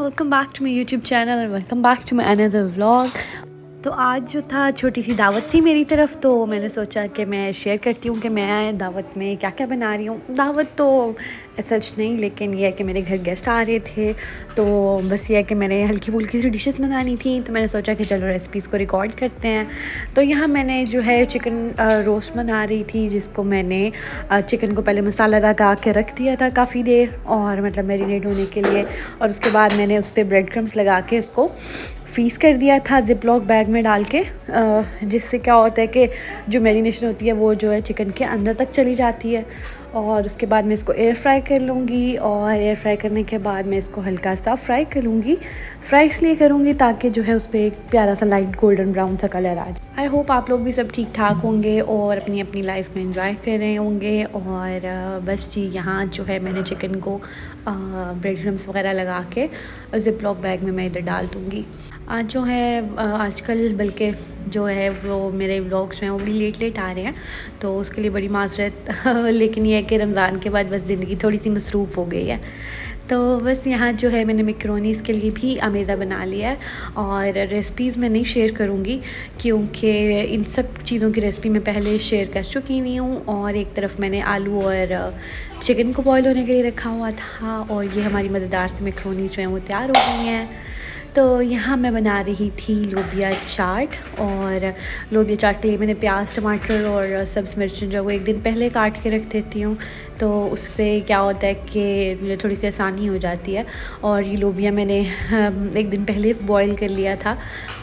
Welcome back to my YouTube channel and welcome back to my another vlog. तो आज जो था छोटी सी दावत थी मेरी तरफ, तो मैंने सोचा कि मैं शेयर करती हूँ कि मैं दावत में क्या क्या बना रही हूँ। दावत तो सच नहीं, लेकिन यह है कि मेरे घर गेस्ट आ रहे थे, तो बस ये है कि मैंने हल्की फुल्की सी डिशेस बनानी थी, तो मैंने सोचा कि चलो रेसिपीज़ को रिकॉर्ड करते हैं। तो यहाँ मैंने जो है चिकन रोस्ट बना रही थी, जिसको मैंने चिकन को पहले मसाला लगा के रख दिया था काफ़ी देर, और मतलब मैरिनेट होने के लिए, और उसके बाद मैंने उस पर ब्रेड क्रम्स लगा के उसको फ्रीज़ कर दिया था जिप लॉक बैग में डाल के, जिससे क्या होता है कि जो मैरिनेशन होती है वो जो है चिकन के अंदर तक चली जाती है। और उसके बाद मैं इसको एयर फ्राई कर लूँगी, और एयर फ्राई करने के बाद मैं इसको हल्का सा फ्राई करूँगी। फ्राई इसलिए करूँगी ताकि जो है उस पर एक प्यारा सा लाइट गोल्डन ब्राउन सा कलर आ जाए। आई होप आप लोग भी सब ठीक ठाक होंगे और अपनी अपनी लाइफ में एंजॉय कर रहे होंगे। और बस जी, यहाँ जो है मैंने चिकन को ब्रेड क्रम्स वगैरह लगा के जिप लॉक बैग में मैं इधर डाल दूँगी। आज जो है आजकल बल्कि जो है वो मेरे व्लॉग्स हैं वो भी लेट आ रहे हैं, तो उसके लिए बड़ी माजरत लेकिन ये है कि रमज़ान के बाद बस ज़िंदगी थोड़ी सी मसरूफ़ हो गई है। तो बस यहाँ जो है मैंने मैकरोनीज़ के लिए भी अमेज़ा बना लिया है, और रेसिपीज़ मैं नहीं शेयर करूँगी क्योंकि इन सब चीज़ों की रेसिपी मैं पहले शेयर कर चुकी हुई हूँ। और एक तरफ मैंने आलू और चिकन को बॉयल होने के लिए रखा हुआ था, और ये हमारी मज़ेदार से मैकरोनीज़ जो हैं वो तैयार हो गई हैं। तो यहाँ मैं बना रही थी लोबिया चाट, और लोबिया चाट के लिए मैंने प्याज, टमाटर और सब्ज़ मिर्च जो वो एक दिन पहले काट के रख देती हूँ, तो उससे क्या होता है कि मुझे थोड़ी सी आसानी हो जाती है। और ये लोबिया मैंने एक दिन पहले बॉईल कर लिया था,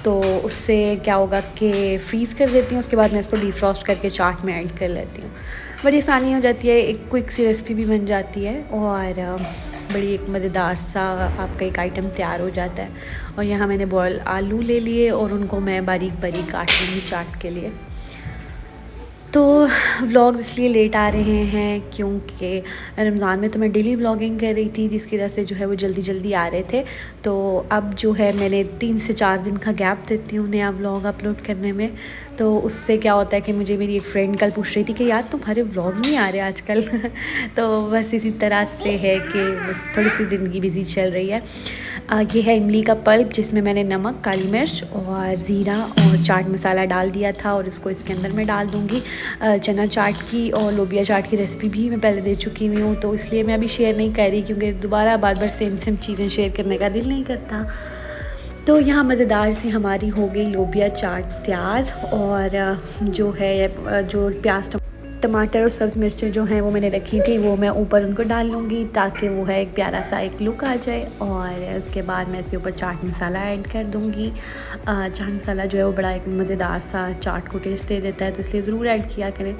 तो उससे क्या होगा कि फ्रीज़ कर देती हूँ, उसके बाद मैं इसको डीफ्रॉस्ट करके चाट में ऐड कर लेती हूँ। बड़ी आसानी हो जाती है, एक क्विक सी रेसिपी भी बन जाती है, और बड़ी एक मज़ेदार सा आपका एक आइटम तैयार हो जाता है। और यहाँ मैंने बॉयल आलू ले लिए और उनको मैं बारीक बारीक काट लूँगी चाट के लिए। तो व्लॉग्स इसलिए लेट आ रहे हैं क्योंकि रमज़ान में तो मैं डेली व्लॉगिंग कर रही थी, जिसकी वजह से जो है वो जल्दी आ रहे थे। तो अब जो है मैंने 3 से 4 दिन का गैप देती हूँ नया व्लॉग अपलोड करने में। तो उससे क्या होता है कि मुझे मेरी एक फ्रेंड कल पूछ रही थी कि यार तुम्हारे व्लॉग नहीं आ रहे आजकल तो बस इसी तरह से है कि बस थोड़ी सी ज़िंदगी बिज़ी चल रही है। ये है इमली का पल्प, जिसमें मैंने नमक, काली मिर्च और ज़ीरा और चाट मसाला डाल दिया था, और इसको इसके अंदर मैं डाल दूँगी। चना चाट की और लोबिया चाट की रेसिपी भी मैं पहले दे चुकी हुई हूँ, तो इसलिए मैं अभी शेयर नहीं कर रही क्योंकि दोबारा बार बार सेम चीज़ें शेयर करने का दिल नहीं करता। तो यहाँ मज़ेदार सी हमारी हो गई लोबिया चाट तैयार। और जो है जो प्याज, टमाटर और सब्ज़ मिर्चें जो हैं वो मैंने रखी थी, वो मैं ऊपर उनको डाल लूँगी ताकि वो है एक प्यारा सा एक लुक आ जाए। और उसके बाद मैं इसके ऊपर चाट मसाला ऐड कर दूँगी। चाट मसाला जो है वो बड़ा एक मज़ेदार सा चाट को टेस्ट दे देता है, तो इसलिए ज़रूर ऐड किया करें।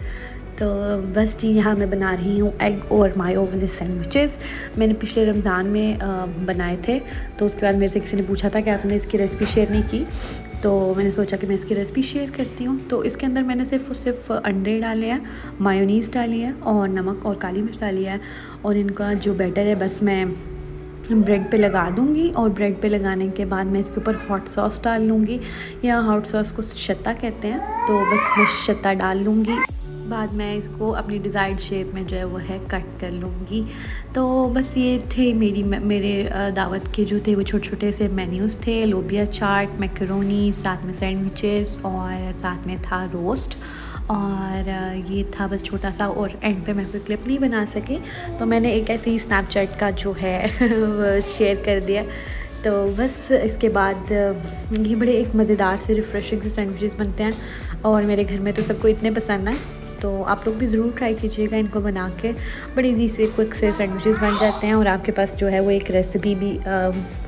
तो बस जी, यहाँ मैं बना रही हूँ एग और मायो वाले सैंडविचेस। मैंने पिछले रमज़ान में बनाए थे, तो उसके बाद मेरे से किसी ने पूछा था कि आपने इसकी रेसिपी शेयर नहीं की, तो मैंने सोचा कि मैं इसकी रेसिपी शेयर करती हूँ। तो इसके अंदर मैंने सिर्फ अंडे डाले हैं, मायोनीज़ डाली है और नमक और काली मिर्च डाली है, और इनका जो बैटर है बस मैं ब्रेड पे लगा दूँगी। और ब्रेड पे लगाने के बाद मैं इसके ऊपर हॉट सॉस डाल लूँगी, या हॉट सॉस को शत्ता कहते हैं, तो बस मैं शत्ता डाल लूँगी। बाद मैं इसको अपनी डिज़ायर्ड शेप में जो है वो है कट कर लूँगी। तो बस ये थे मेरे दावत के जो थे वो छोटे से मेन्यूज़ थे। लोबिया चाट, मैकरोनी, साथ में सैंडविचेस और साथ में था रोस्ट। और ये था बस छोटा सा, और एंड पे मैं कोई क्लिप नहीं बना सकी, तो मैंने एक ऐसे ही स्नैपचैट का जो है शेयर कर दिया। तो बस इसके बाद ये बड़े एक मज़ेदार से रिफ़्रेशिंग से सैंडविचेस बनते हैं, और मेरे घर में तो सबको इतने पसंद हैं, तो आप लोग भी ज़रूर ट्राई कीजिएगा इनको बना के। बड़ी ईजी से क्विक से सैंडविचेस बन जाते हैं, और आपके पास जो है वो एक रेसिपी भी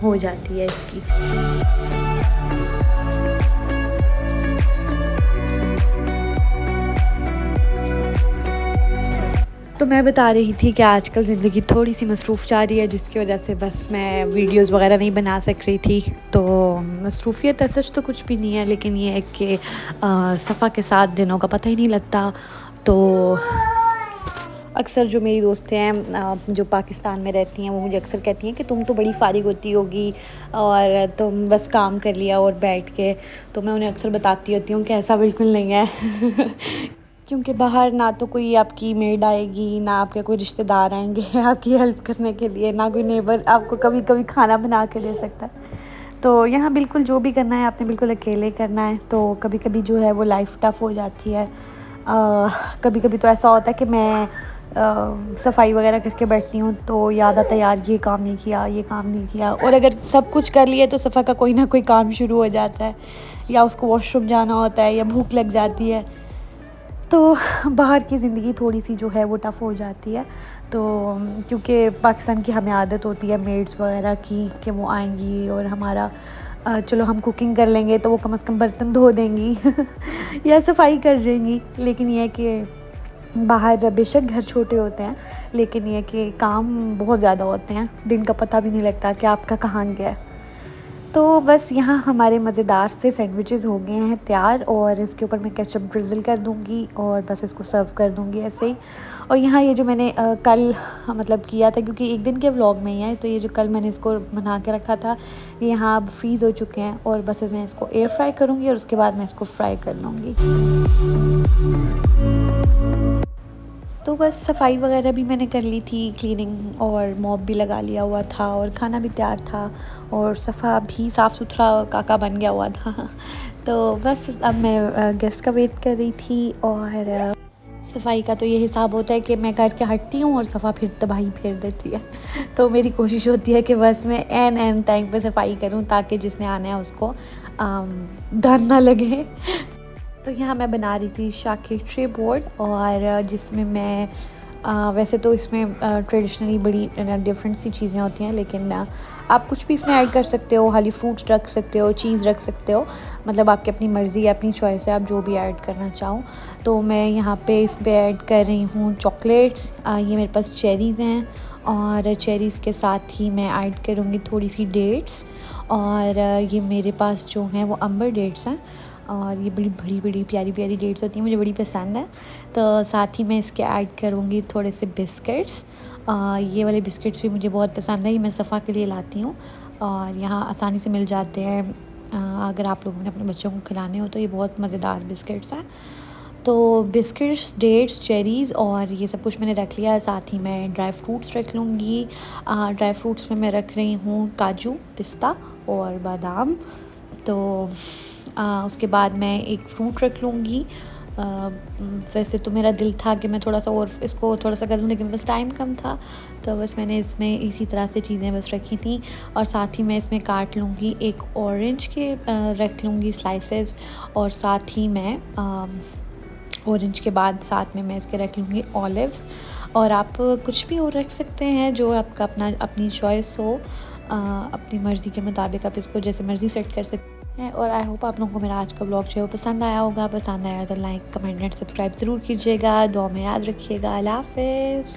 हो जाती है इसकी। तो मैं बता रही थी कि आजकल ज़िंदगी थोड़ी सी मसरूफ़ जा रही है, जिसकी वजह से बस मैं वीडियोस वगैरह नहीं बना सक रही थी। तो मसरूफ़ियत सच तो कुछ भी नहीं है, लेकिन ये है कि सफ़ा के साथ दिनों का पता ही नहीं लगता। तो अक्सर जो मेरी दोस्तें हैं जो पाकिस्तान में रहती हैं, वो मुझे अक्सर कहती हैं कि तुम तो बड़ी फारिग होती होगी और तुम बस काम कर लिया और बैठ के। तो मैं उन्हें अक्सर बताती होती हूँ कि ऐसा बिल्कुल नहीं है क्योंकि बाहर ना तो कोई आपकी मेड आएगी, ना आपके कोई रिश्तेदार आएंगे आपकी हेल्प करने के लिए, ना कोई नेबर आपको कभी कभी खाना बना के दे सकता है। तो यहाँ बिल्कुल जो भी करना है आपने बिल्कुल अकेले करना है। तो कभी कभी जो है वो लाइफ टफ हो जाती है। कभी कभी तो ऐसा होता है कि मैं सफाई वगैरह करके बैठती हूँ तो याद आता है यार ये काम नहीं किया, ये काम नहीं किया, और अगर सब कुछ कर लिए तो सफ़ा का कोई ना कोई काम शुरू हो जाता है, या उसको वॉशरूम जाना होता है, या भूख लग जाती है। तो बाहर की ज़िंदगी थोड़ी सी जो है वो टफ़ हो जाती है। तो क्योंकि पाकिस्तान की हमें आदत होती है मेड्स वगैरह की कि वो आएंगी और हमारा चलो हम कुकिंग कर लेंगे तो वो कम से कम बर्तन धो देंगी या सफाई कर देंगी। लेकिन ये है कि बाहर बेशक घर छोटे होते हैं, लेकिन ये कि काम बहुत ज़्यादा होते हैं, दिन का पता भी नहीं लगता कि आपका कहाँ गया है। तो बस यहाँ हमारे मज़ेदार से सैंडविचेस हो गए हैं तैयार, और इसके ऊपर मैं केचप ड्रिज़ल कर दूँगी और बस इसको सर्व कर दूँगी ऐसे ही। और यहाँ ये जो मैंने कल मतलब किया था, क्योंकि एक दिन के व्लॉग में ही है, तो ये जो कल मैंने इसको बना के रखा था ये यहाँ अब फ्रीज़ हो चुके हैं, और बस मैं इसको एयर फ्राई करूँगी और उसके बाद मैं इसको फ्राई कर लूँगी। तो बस सफाई वगैरह भी मैंने कर ली थी, क्लीनिंग और मॉप भी लगा लिया हुआ था, और खाना भी तैयार था, और सफ़ा भी साफ़ सुथरा काका बन गया हुआ था। तो बस अब मैं गेस्ट का वेट कर रही थी। और सफाई का तो ये हिसाब होता है कि मैं करके हटती हूँ और सफ़ा फिर तबाही फेर देती है। तो मेरी कोशिश होती है कि बस मैं एन टाइम पे सफाई करूँ ताकि जिसने आना है उसको डर ना लगे। तो यहाँ मैं बना रही थी शार्क्यूटरी बोर्ड, और जिसमें मैं वैसे तो इसमें ट्रेडिशनली बड़ी डिफरेंट सी चीज़ें होती हैं, लेकिन आप कुछ भी इसमें ऐड कर सकते हो, खाली फ्रूट्स रख सकते हो, चीज़ रख सकते हो, मतलब आपकी अपनी मर्ज़ी है, अपनी चॉइस है, आप जो भी ऐड करना चाहो। तो मैं यहाँ पे इस पे ऐड कर रही हूँ चॉकलेट्स। ये मेरे पास चेरीज़ हैं, और चेरीज़ के साथ ही मैं ऐड करूँगी थोड़ी सी डेट्स, और ये मेरे पास जो हैं वो अंबर डेट्स हैं, और ये बड़ी बड़ी बड़ी प्यारी प्यारी डेट्स होती हैं, मुझे बड़ी पसंद है। तो साथ ही मैं इसके ऐड करूँगी थोड़े से बिस्किट्स। ये वाले बिस्किट्स भी मुझे बहुत पसंद है, ये मैं सफ़ा के लिए लाती हूँ, और यहाँ आसानी से मिल जाते हैं। अगर आप लोगों ने अपने बच्चों को खिलाने हो तो ये बहुत मज़ेदार बिस्किट्स हैं। तो बिस्किट्स, डेट्स, चेरीज़ और ये सब कुछ मैंने रख लिया है। साथ ही मैं ड्राई फ्रूट्स रख लूँगी। ड्राई फ्रूट्स में मैं रख रही हूँ काजू, पिस्ता और बादाम। तो उसके बाद मैं एक फ्रूट रख लूँगी। वैसे तो मेरा दिल था कि मैं थोड़ा सा और इसको थोड़ा सा कर दूँ, लेकिन बस टाइम कम था, तो बस मैंने इसमें इसी तरह से चीज़ें बस रखी थी। और साथ ही मैं इसमें काट लूँगी एक ऑरेंज के रख लूँगी स्लाइसेस, और साथ ही मैं ऑरेंज के बाद साथ में मैं इसके रख लूँगी ऑलिव्स। और आप कुछ भी और रख सकते हैं जो आपका अपनी चॉइस हो, अपनी मर्ज़ी के मुताबिक आप इसको जैसे मर्ज़ी सेट कर सकते हैं। और आई होप आप लोगों को मेरा आज का ब्लॉग जो है वो पसंद आया होगा। पसंद आया तो लाइक, कमेंट एंड सब्सक्राइब ज़रूर कीजिएगा। दुआ में याद रखिएगा। अल्लाह हाफ़िज़।